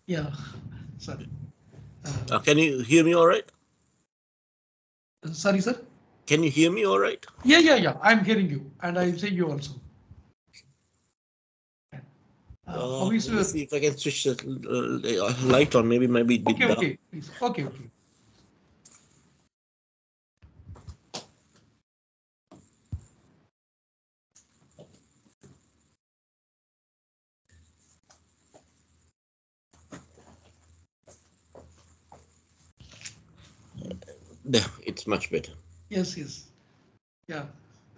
Yeah, sorry. Can you hear me all right? Sorry, sir. Can you hear me all right? Yeah. I'm hearing you, and I'm saying you also. How is Let me your? see if I can switch the light on. Maybe it might be a bit dark. Okay, please. Okay. There, it's much better. Yes. Yeah.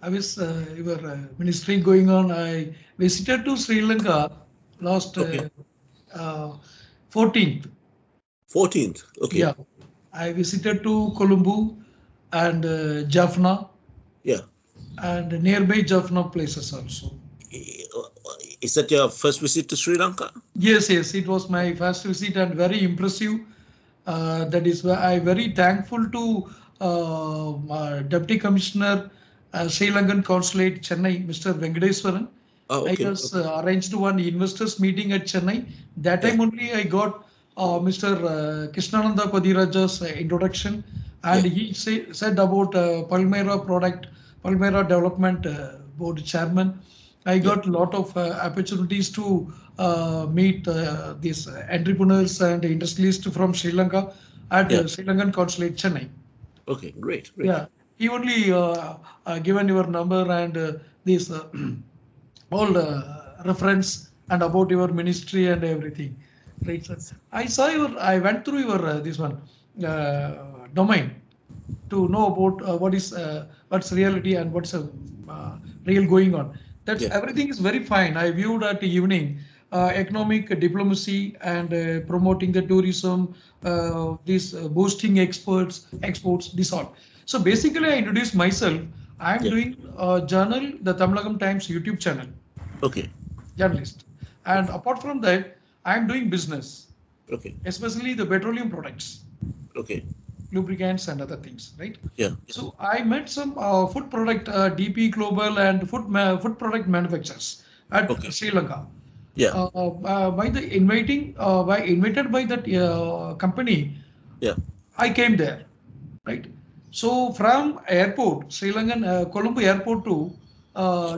I was your ministry going on. I visited to Sri Lanka last Okay. 14th. 14th. Okay. Yeah. I visited to Colombo and Jaffna Yeah. and nearby Jaffna places also. Is that your first visit to Sri Lanka? Yes. It was my first visit and very impressive. That is why I very thankful to Deputy Commissioner Sri Lankan Consulate Chennai, Mr. Venkateswaran. Oh, I okay. was arranged one investors meeting at Chennai. That time only I got Mr. Krishnananda Kodiraja's introduction, and he said about Palmyra Development Board Chairman. I got a lot of opportunities to meet these entrepreneurs and industrialists from Sri Lanka at Sri Lankan Consulate Chennai. Okay, great. Yeah, he only given your number and this all reference and about your ministry and everything, right, sir? I went through your this one domain to know about what's reality and what's real going on. That's everything is very fine. I viewed at the evening economic diplomacy and promoting the tourism, this boosting exports, this all. So basically, I introduced myself. I'm doing a journal, the Tamilagam Times YouTube channel. Okay. Journalist, and apart from that, I'm doing business. Okay. Especially the petroleum products. Okay. Lubricants and other things, right? Yeah. So I met some food product DP Global and food product manufacturers at Sri Lanka. Yeah. By invited by that company. Yeah. I came there, right? So from airport, Sri Lankan Colombo airport to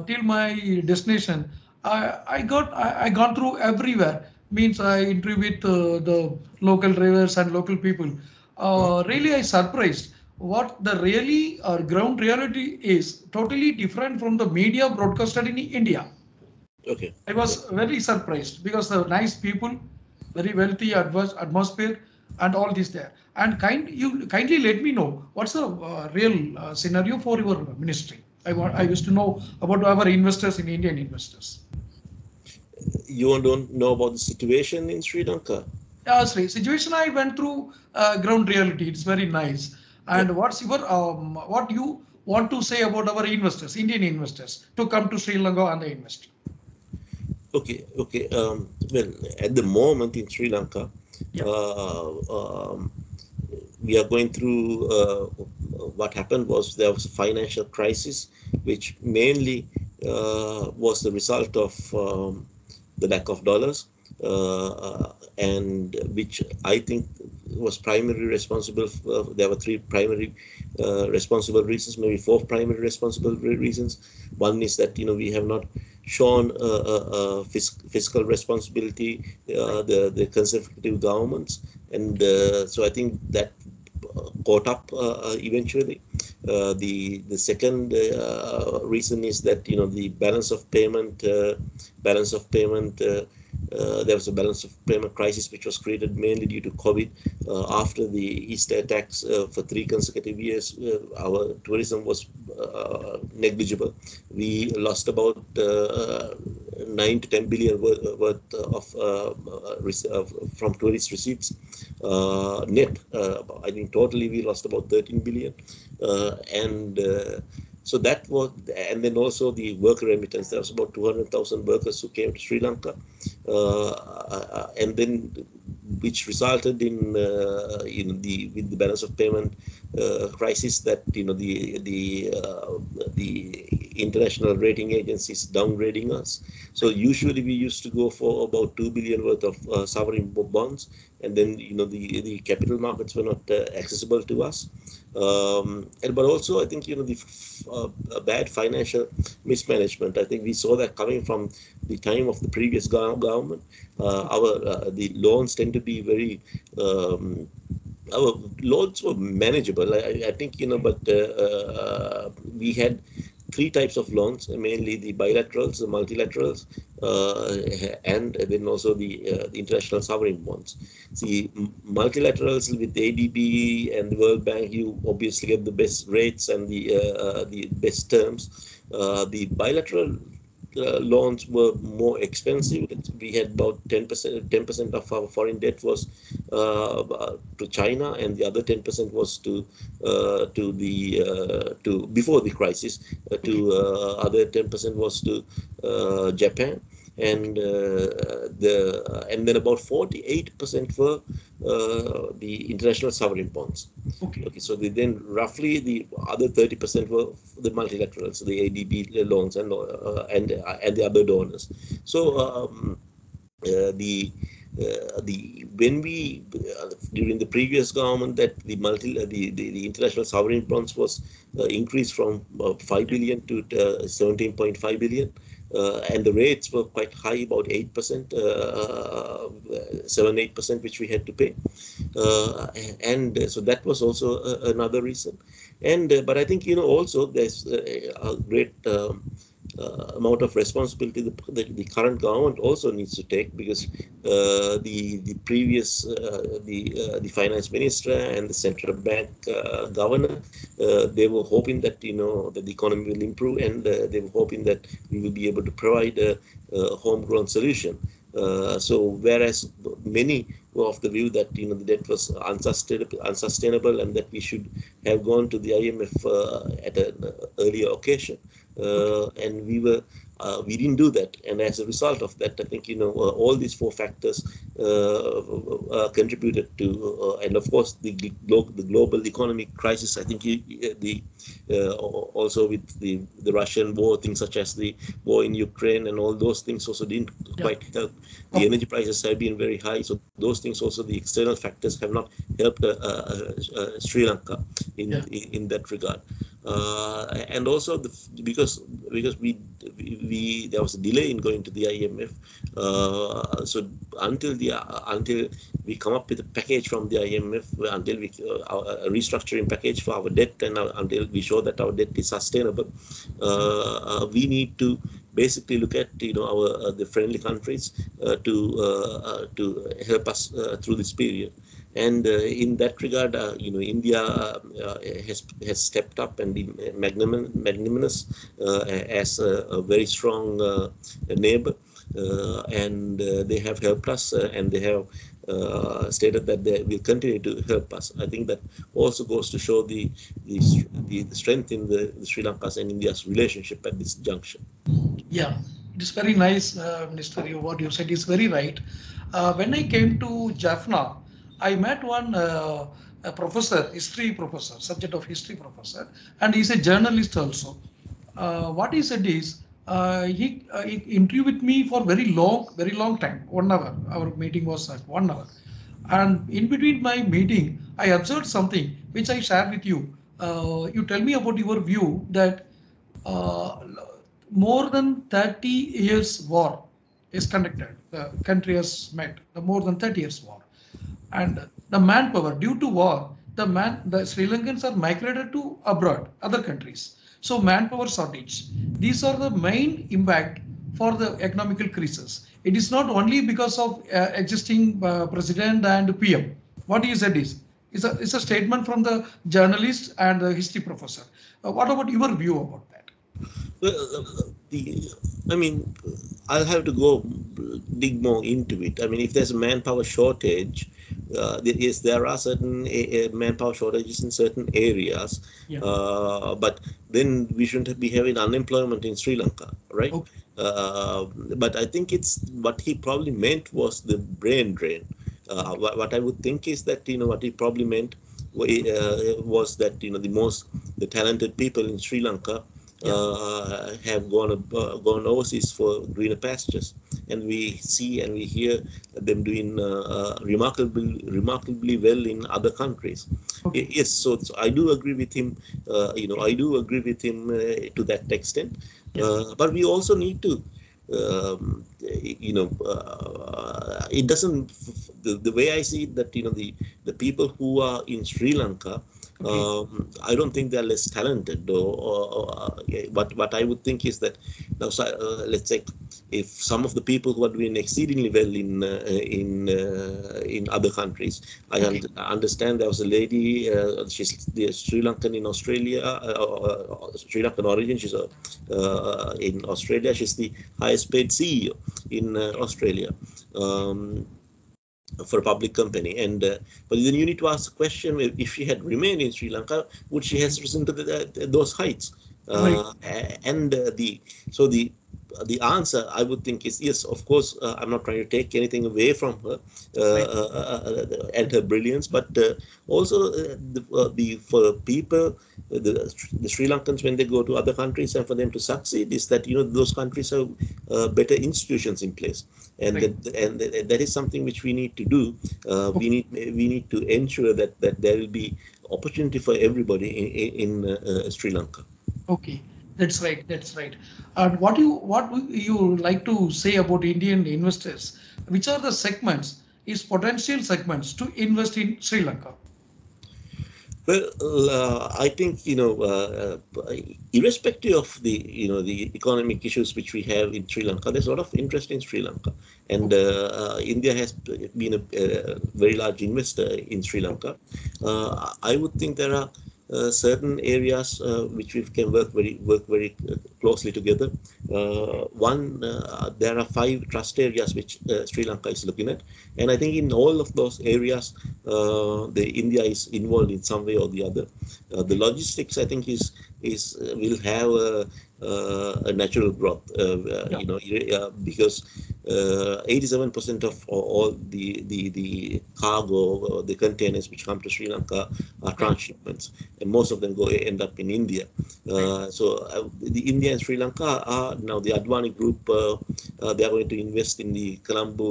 till my destination, I gone through everywhere. Means I interviewed the local drivers and local people. Really, I surprised what the really ground reality is totally different from the media broadcasted in India. Okay. I was very surprised because the nice people, very wealthy atmosphere, and all this there. And you kindly let me know what's the real scenario for your ministry. I wish to know about our investors in Indian investors. You don't know about the situation in Sri Lanka? Yeah, Sri, situation I went through ground reality. It's very nice. And what's your what you want to say about our investors, Indian investors, to come to Sri Lanka and invest? Okay. Well, at the moment in Sri Lanka, we are going through what happened was there was a financial crisis, which mainly was the result of the lack of dollars, and which I think was primarily responsible for, there were three primary responsible reasons, maybe four primary responsible reasons. One is that we have not shown fiscal responsibility, the conservative governments, and so I think that caught up eventually. The second reason is that the balance of payment. There was a balance of payment crisis which was created mainly due to COVID. After the Easter attacks for 3 consecutive years, our tourism was negligible. We lost about 9 to 10 billion worth of from tourist receipts net. I think totally we lost about 13 billion, and so that was, and then also the worker remittance. There was about 200,000 workers who came to Sri Lanka, and then which resulted in with the balance of payment crisis that the the international rating agencies downgrading us. So usually we used to go for about 2 billion worth of sovereign bonds, and then the capital markets were not accessible to us. But also I think the bad financial mismanagement. I think we saw that coming from the time of the previous government. The loans tend to be very our loans were manageable. I think, but we had three types of loans, mainly the bilaterals, the multilaterals, and then also the international sovereign bonds. See, multilaterals with ADB and the World Bank, you obviously get the best rates and the best terms. The bilateral loans were more expensive. We had about 10% of our foreign debt was to China, and the other 10% was to before the crisis. Other 10% was to Japan, and then about 48% for the international sovereign bonds. Okay, so then roughly the other 30% were the multilaterals, the ADB loans, and the other donors. So when we during the previous government, that the international sovereign bonds was increased from 5 billion to 17.5 billion. And the rates were quite high, about 8%, 7-8%, which we had to pay, and so that was also another reason. But I think also there's a great amount of responsibility the current government also needs to take, because the previous the finance minister and the central bank governor, they were hoping that that the economy will improve, and they were hoping that we will be able to provide a homegrown solution. So whereas many were of the view that the debt was unsustainable and that we should have gone to the IMF at an earlier occasion, and we didn't do that, and as a result of that, I think all these four factors contributed to, and of course the global economic crisis. I think also with the Russian war, things such as the war in Ukraine and all those things also didn't quite help. The energy prices have been very high, so those things also, the external factors, have not helped Sri Lanka in that regard. And also because there was a delay in going to the IMF, so until we come up with a package from the IMF, until a restructuring package for our debt, and until we show that our debt is sustainable, we need to basically look at the friendly countries to help us through this period. And in that regard, India has stepped up and been magnanimous as a very strong neighbor, and they have helped us, and they have stated that they will continue to help us. I think that also goes to show the strength in the Sri Lanka's and India's relationship at this juncture. Yeah, it is very nice, Minister. What you said is very right. When I came to Jaffna, I met one a professor, history professor, subject of history professor, and he's a journalist also. What he said is, he interviewed with me for very long time, 1 hour. Our meeting was at 1 hour. And in between my meeting, I observed something which I share with you. You tell me about your view that more than 30 years war is conducted. The country has met the more than 30 years war. And the manpower, due to war, the Sri Lankans are migrated to abroad, other countries. So manpower shortage. These are the main impact for the economical crisis. It is not only because of existing president and PM. What he said is a statement from the journalist and the history professor. What about your view about that? Well, I mean, I'll have to go dig more into it. I mean, if there's a manpower shortage, yes, there are certain manpower shortages in certain areas, but then we shouldn't be having unemployment in Sri Lanka, right? Okay. But I think what he probably meant was the brain drain. What I would think is that what he probably meant was that the talented people in Sri Lanka Yeah. have gone overseas for greener pastures, and we see and we hear them doing remarkably well in other countries. Okay. Yes, so I do agree with him. Okay. I do agree with him to that extent. Yeah. But we also need to it doesn't the way I see it, that the people who are in Sri Lanka, Okay. I don't think they're less talented, what I would think is that now, let's say, if some of the people who are doing exceedingly well in other countries, Okay. I understand there was a lady, she's the Sri Lankan in Australia, Sri Lankan origin. She's in Australia. She's the highest paid CEO in Okay. Australia. Um, for a public company, and but then you need to ask the question: if she had remained in Sri Lanka, would she have Okay. risen to those heights? Right. And the answer, I would think, is yes. Of course, I'm not trying to take anything away from her Right. and her brilliance, but also for people, the Sri Lankans, when they go to other countries, and for them to succeed, is that those countries have better institutions in place, and Right. that is something which we need to do. Okay. We need to ensure that there will be opportunity for everybody in Sri Lanka. Okay. That's right. That's right. And what you like to say about Indian investors? Which are the segments is potential segments to invest in Sri Lanka? Well, I think irrespective of the economic issues which we have in Sri Lanka, there's a lot of interest in Sri Lanka, and Okay. India has been a very large investor in Sri Okay. Lanka. I would think there are certain areas which we can work very closely together. Okay. There are 5 trust areas which Sri Lanka is looking at, and I think in all of those areas, the India is involved in some way or the other. The Okay. logistics, I think, is will have a natural growth. Yeah. Because 87% of all the cargo, the containers which come to Sri Lanka are Right. transshipments, and most of them end up in India. Right. So the India and Sri Lanka are now the Advani Group. They are going to invest in the Colombo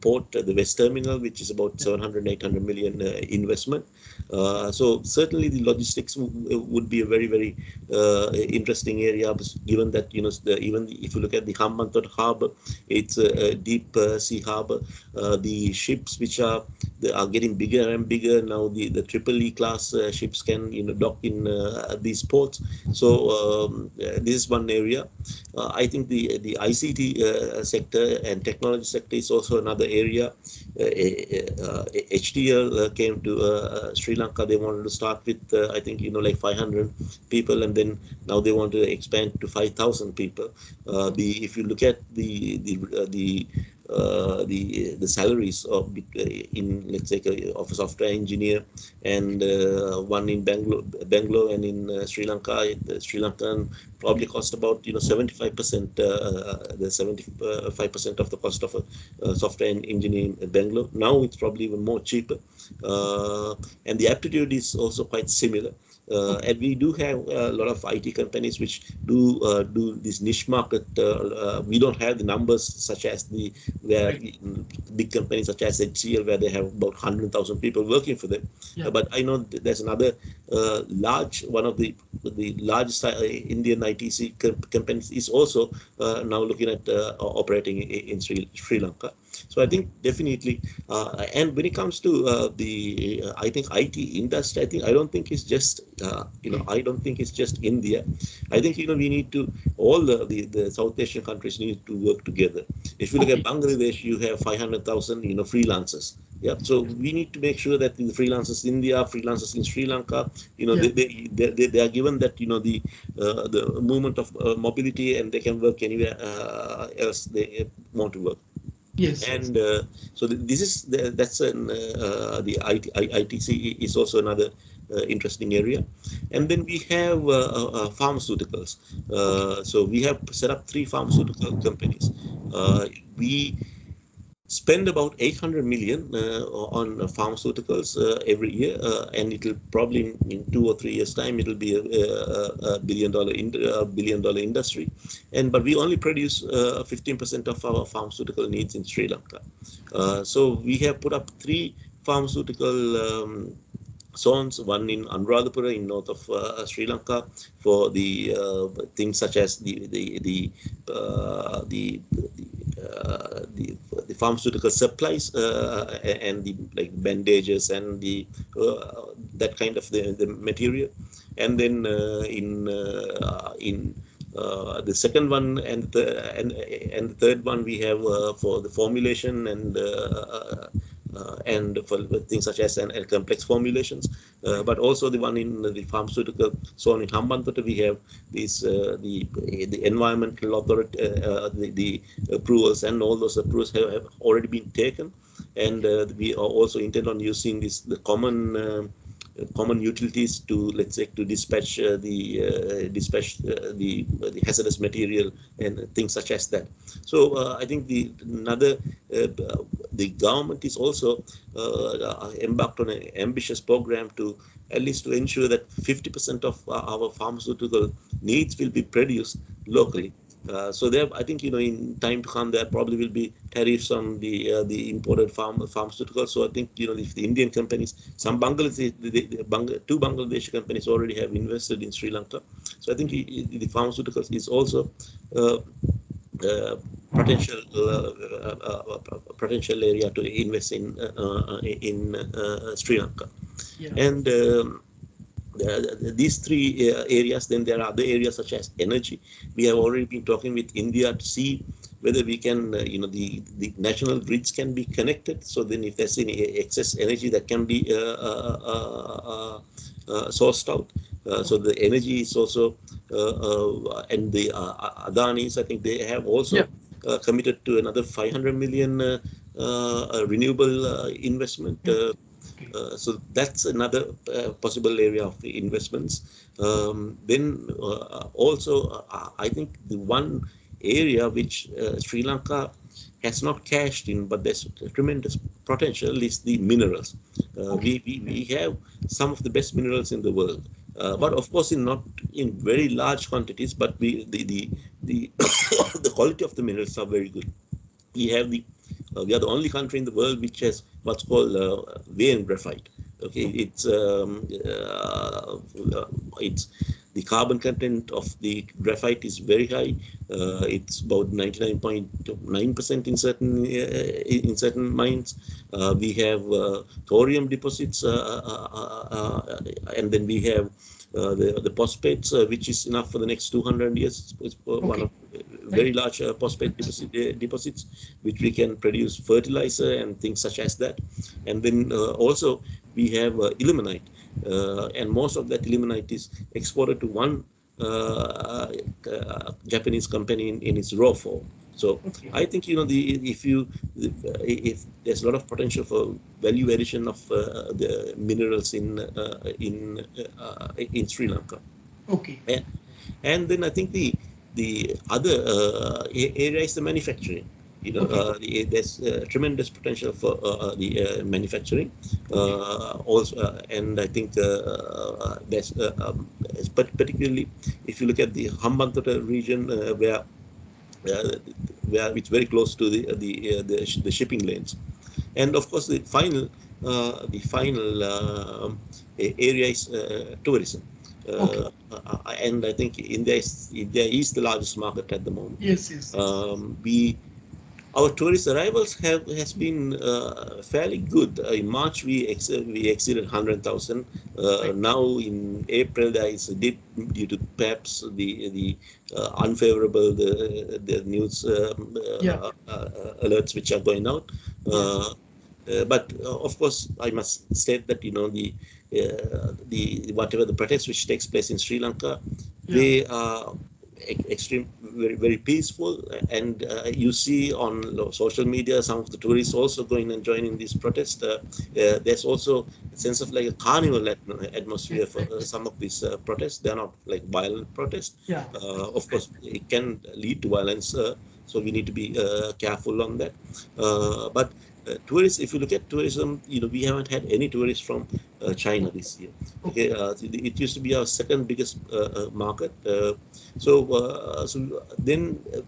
port, the West Terminal, which is about Yeah. 700-800 million investment. So certainly the logistics would be a very interesting area, given that even if you look at the Hambantota Harbour, it's a deep sea harbour. The ships which are getting bigger and bigger now. The triple E class ships can dock in these ports. So this is one area. I think the ICT sector and technology sector is also another area. HDL came to Sri Lanka. They wanted to start with I think like 500 people, and then now they want to expand to 5,000 people. Okay. The If you look at the salaries in, let's say, of a software engineer, and one in Bangalore and in Sri Lanka, the Sri Lankan probably Okay. cost about 75%, the 75% of the cost of a software engineer in Bangalore. Now it's probably even more cheaper, and the aptitude is also quite similar. Okay. And we do have a lot of IT companies which do this niche market. We don't have the numbers such as where Right. big companies such as HCL, where they have about 100,000 people working for them. Yeah. But I know there's another one of the largest Indian ITC companies is also now looking at operating in Sri Lanka. So I Okay. think definitely, and when it comes to I think IT industry, I don't think it's just Okay. I don't think it's just India. I think Okay. we need to all the South Asian countries need to work together. If you look at Okay. Bangladesh, you have 500,000 freelancers. Yeah, so Yes. we need to make sure that the freelancers in India, freelancers in Sri Lanka, Yeah. they are given that the movement of mobility, and they can work anywhere else they want to work. Yes. Yes. And so this is that's the ITC is also another interesting area. Yeah. And then we have pharmaceuticals. Okay. So we have set up 3 pharmaceutical companies. Uh, we spend about 800 million on pharmaceuticals every year, and it'll probably in 2 or 3 years' time it'll be a billion dollar industry. And but we only produce 15% of our pharmaceutical needs in Sri Lanka. So we have put up 3 pharmaceutical zones, one in Anuradhapura in north of Sri Lanka for the things such as the pharmaceutical supplies and the like bandages and the that kind of the material, and then in the second one and the third one we have for the formulation and for things such as complex formulations, but also the one in the pharmaceutical. So in Hambantota we have these the environmental authority, the approvals, and all those approvals have already been taken, and we are also intend on using the common utilities to, let's say, to dispatch the hazardous material and things such as that. So I think the government is also embarked on an ambitious program to at least to ensure that 50% of our pharmaceutical needs will be produced locally. So there, I think, in time to come, there probably will be tariffs on the imported pharmaceuticals. So I think, if the Indian companies, some Bangladesh, two Bangladeshi companies already have invested in Sri Lanka. So I think the pharmaceuticals is also potential area to invest in Sri Lanka. Yeah. And these 3 areas. Then there are other areas such as energy. We have already been talking with India to see whether we can, the national grids can be connected. So then if there's any excess energy that can be sourced out. So the energy is also, and the Adanis, I think they have also committed to another 500 million renewable investment. So that's another possible area of investments. Then also, I think the one area which Sri Lanka has not cashed in, but there's tremendous potential, is the minerals. We have some of the best minerals in the world, but of course not in very large quantities. But the the quality of the minerals are very good. We are the only country in the world which has what's called vein graphite. Okay, it's the carbon content of the graphite is very high. It's about 99.9% in certain mines. We have thorium deposits, and then we have the phosphates, which is enough for the next 200 years. It's one of very large phosphate deposits, which we can produce fertilizer and things such as that. And then also we have ilmenite, and most of that ilmenite is exported to one Japanese company in its raw form. So I think if there's a lot of potential for value addition of the minerals in Sri Lanka. And then I think the other area is the manufacturing. There's tremendous potential for the manufacturing also, and I think there's particularly if you look at the Hambantota region where it's very close to the shipping lanes, and of course the final area is tourism. And I think India is the largest market at the moment. Yes. Our tourist arrivals has been fairly good. In March we exceeded 100,000. Now in April there is a dip due to perhaps the unfavorable the news alerts which are going out. But of course I must state that the whatever the protests which takes place in Sri Lanka, they are very, very peaceful, and you see on social media some of the tourists also going and joining these protests. There's also a sense of like a carnival atmosphere for some of these protests. They're not like violent protests. Of course it can lead to violence So we need to be careful on that. But tourists, if you look at tourism, we haven't had any tourists from China this year. Okay, Okay. it used to be our second biggest market. So then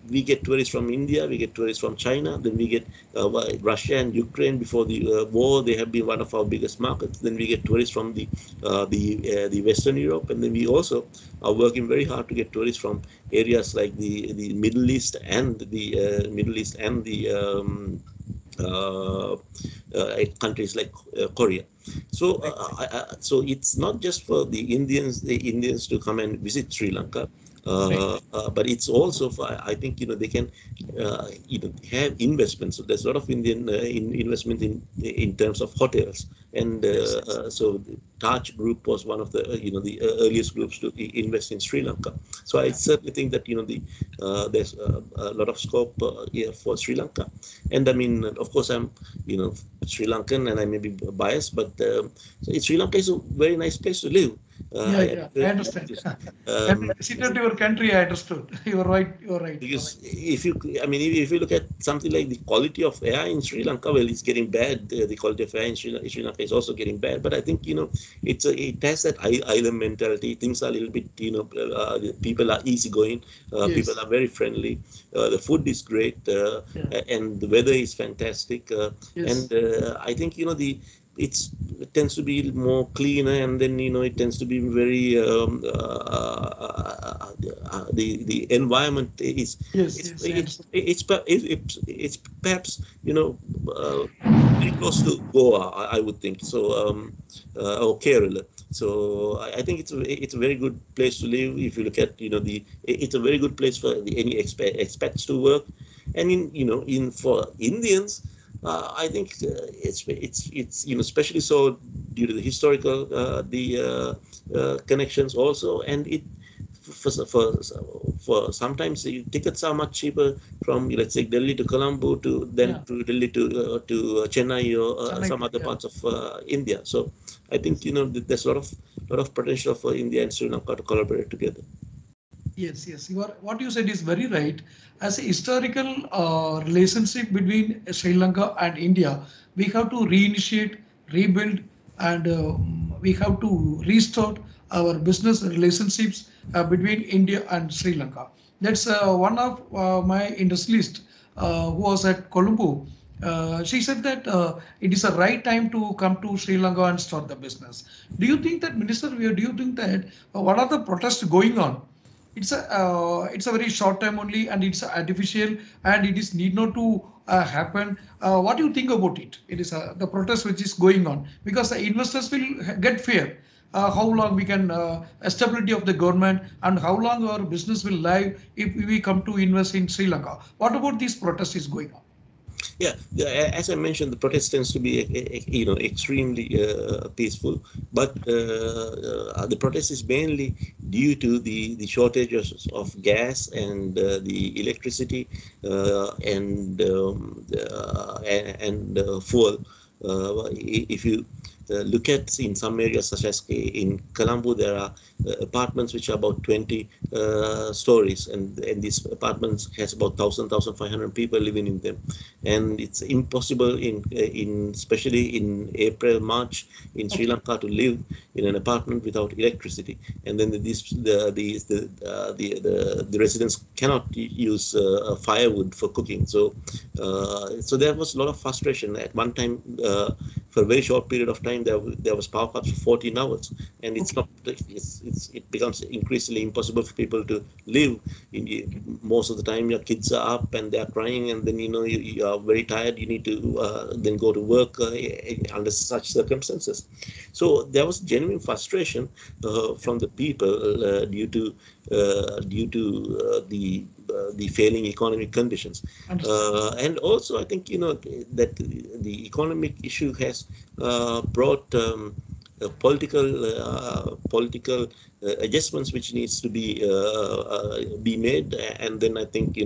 we get tourists from India, we get tourists from China, then we get Russia and Ukraine. Before the war, they have been one of our biggest markets. Then we get tourists from the Western Europe, and then we also are working very hard to get tourists from areas like the Middle East and uh, countries like Korea. So, Right. so it's not just for the Indians to come and visit Sri Lanka, Right. but it's also for, I think, they can, have investments. So there's a lot of Indian investment in terms of hotels, and Yes. Yes. so the Taj Group was one of the earliest groups to invest in Sri Lanka. So I Yeah. certainly think that there's a lot of scope here for Sri Lanka. And I mean, of course, I'm Sri Lankan, and I may be biased, but Sri Lanka is a very nice place to live. Yeah. I Yeah. I really like understand. this. When I Um, visited your country, I understood. You are right. You are right. You are right. because I mean, if you look at something like the quality of air in Sri Lanka, well, it's getting bad. The quality of air in Sri Lanka is also getting bad. But I think it has that island mentality. Things are a little bit, the people are easygoing. People Yes. are very friendly. The food is great, Yeah. and the weather is fantastic. And Yes. I think it tends to be more cleaner, and then it tends to be very the environment is Yes. it's Yes. I it's understand. it's perhaps very close to Goa, I would think so, or Kerala. So I think it's a very good place to live. If you look at it's a very good place for any expats to work. And in for Indians, I think it's especially so due to the historical connections also. And it for sometimes the tickets are much cheaper from, let's say, Delhi to Colombo to then Yeah. to Delhi to Chennai, or Chennai some to, other yeah. parts of India. So I think Yes. there's a lot of potential for India and Sri Lanka to collaborate together. Yes, yes. What you said is very right. As a historical relationship between Sri Lanka and India, we have to reinitiate, rebuild, and we have to restart our business relationships between India and Sri Lanka. That's one of my industrialist who was at Colombo. She said that it is a right time to come to Sri Lanka and start the business. Do you think that, Minister? Do you think that what are the protests going on? It's a very short time only, and it's artificial, and it is need not to happen. What do you think about it? It is the protest which is going on, because the investors will get fear. How long we can stability of the government, and how long our business will live if we come to invest in Sri Lanka? What about this protest is going on? Yeah, as I mentioned, the protest tends to be extremely peaceful, but the protest is mainly due to the shortages of gas and the electricity, and fuel. If you look at in some areas, such as in Colombo, there are apartments which are about 20 stories, and these apartments has about 1,500 people living in them. And it's impossible especially in April, March in Sri Okay. Lanka to live in an apartment without electricity. And then the residents cannot use firewood for cooking. So there was a lot of frustration at one time. For a very short period of time, there was power cuts for 14 hours, and it's Okay. not it becomes increasingly impossible for people to live. Most of the time, your kids are up and they're crying, and then you are very tired. You need to then go to work under such circumstances. So there was genuine frustration Yeah. from the people due to the failing economic conditions. Understood. And also, I think that the economic issue has brought political adjustments which needs to be made. And then I think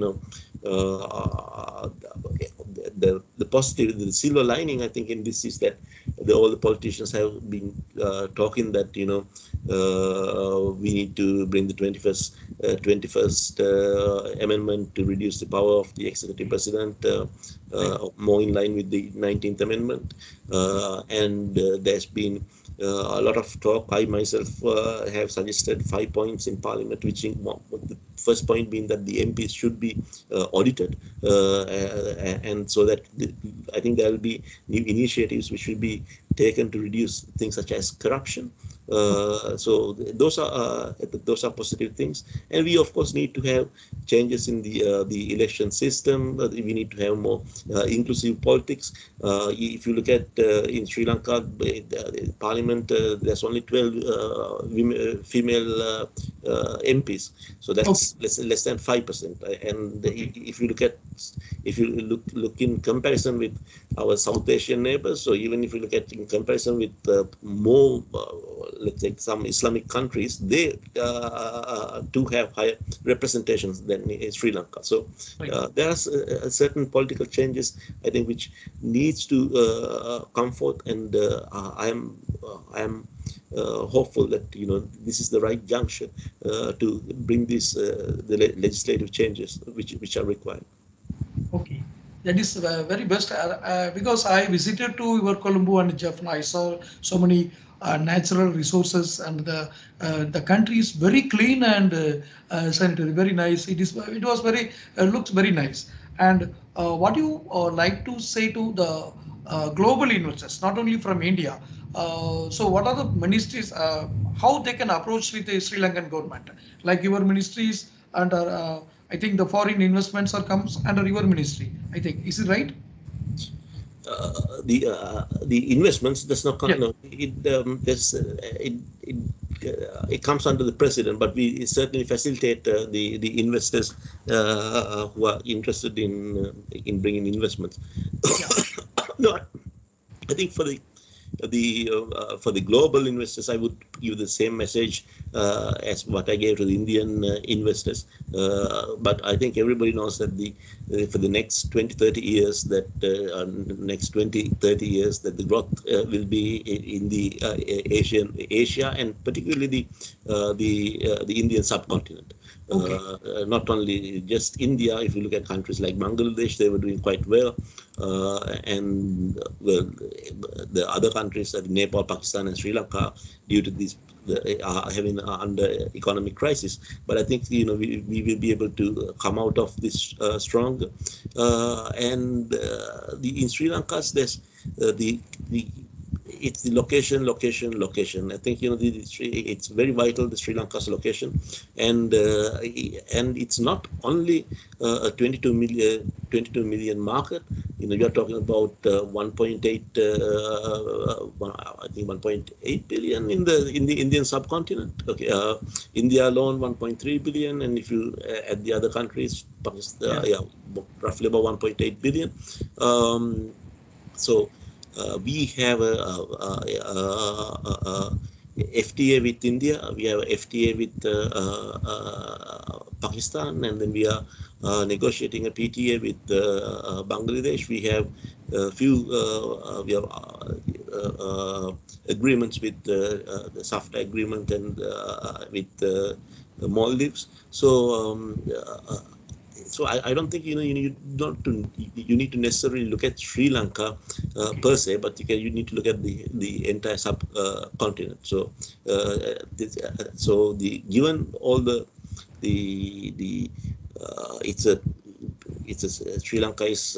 uh, the positive, the silver lining, I think, in this is that all the politicians have been talking that we need to bring the 21st Amendment to reduce the power of the executive president, more in line with the 19th Amendment, and there's been a lot of talk. I myself have suggested 5 points in Parliament, which the first point being that the MPs should be audited, and so that I think there will be new initiatives which will be taken to reduce things such as corruption. So those are positive things, and we of course need to have changes in the election system. We need to have more inclusive politics. If you look at in Sri Lanka, Parliament, there's only 12 female MPs, so that's less than 5%. And if you look in comparison with our South Asian neighbors, so even if you look at in comparison with more let's say some Islamic countries, they do have higher representations than in Sri Lanka. So there are certain political changes, I think, which needs to come forth, and I am hopeful that this is the right juncture to bring the legislative changes which are required. Okay, that is very best because I visited to your Colombo and Jaffna. I saw so many natural resources, and the country is very clean and sanitary, very nice. It was very looks very nice. And what you like to say to the global investors, not only from India? So what are the ministries? How they can approach with the Sri Lankan government? Like your ministries under, I think the foreign investments are comes under your ministry. I think, is it right? The investments does not come. Yeah. No, it comes under the president, but we certainly facilitate the investors who are interested in bringing investments. Yeah. No, I think for the global investors, I would give the same message as what I gave to the Indian investors. But I think everybody knows that for the next 20-30 years, that that the growth will be in the Asia, and particularly the Indian subcontinent. Okay. Not only just India. If you look at countries like Bangladesh, they were doing quite well, and the other countries like Nepal, Pakistan, and Sri Lanka, due to this, are having under economic crisis. But I think we will be able to come out of this stronger. And in Sri Lanka, there's it's the location. I think it's very vital, the Sri Lanka's location, and it's not only a 22 million market. We are talking about 1.8, I think 1.8 billion in the Indian subcontinent. Okay, India alone 1.3 billion, and if you add the other countries, Pakistan, roughly about 1.8 billion. So we have a FTA with India, we have a FTA with Pakistan, and then we are negotiating a PTA with Bangladesh. We have a few agreements with the SAFTA agreement and with the Maldives. So I don't think you need to necessarily look at Sri Lanka per se, but you need to look at the entire subcontinent. So given all Sri Lanka is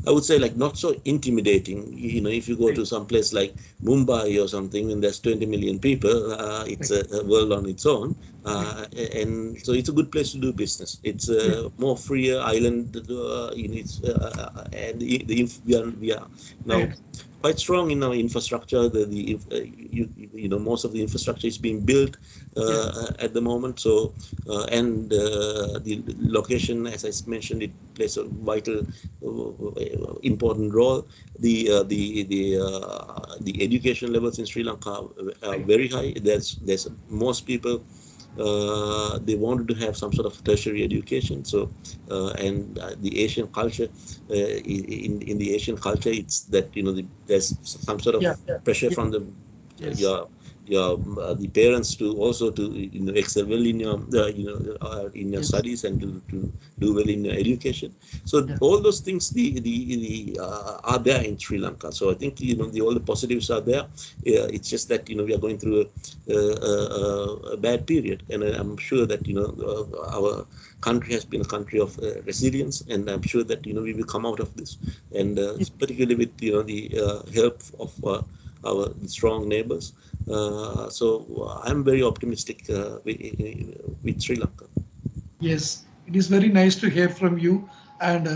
I would say, like, not so intimidating. If you go to some place like Mumbai or something, and there's 20 million people, it's a world on its own. And so it's a good place to do business. It's a more freer island. And we are now quite strong in our infrastructure. Most of the infrastructure is being built at the moment. So and the location, as I mentioned, it plays a vital, important role. The education levels in Sri Lanka are very high. There's most people They wanted to have some sort of tertiary education. So, and the Asian culture, in the Asian culture, it's that there's some sort of Yeah. pressure Yeah. from Yes. your the parents to also to excel well in your in your Yes. studies and to do well in your education. So Yeah. all those things are there in Sri Lanka. So I think all the positives are there. It's just that we are going through a bad period, and I'm sure that our country has been a country of resilience, and I'm sure that we will come out of this, and particularly with the help of our strong neighbors. So I'm very optimistic with Sri Lanka. Yes, it is very nice to hear from you, and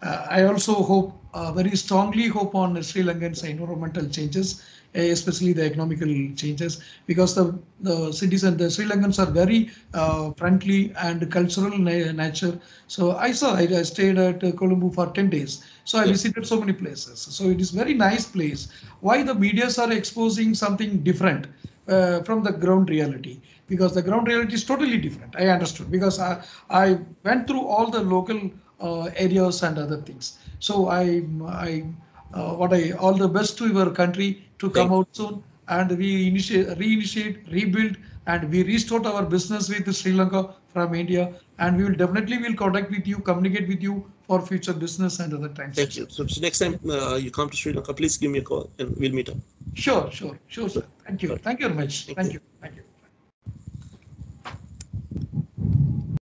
I also hope, very strongly hope on Sri Lankan's environmental changes, especially the economical changes, because the citizens, the Sri Lankans are very friendly and cultural nature. So I stayed at Colombo for 10 days. So I Yeah. visited so many places. So it is very nice place. Why the medias are exposing something different from the ground reality, because the ground reality is totally different. I understood because I went through all the local areas and other things. So all the best to your country to come Thank out soon, and we reinitiate, rebuild, and we restart our business with Sri Lanka from India, and we will definitely will contact with you, communicate with you for future business and other Thank you. transactions. So next time you come to Sri Lanka, please give me a call and we'll meet up. Sure, sure, sure, Sure. sir. Thank you. All right. Thank you very much. Thank Thank you. you. Thank you.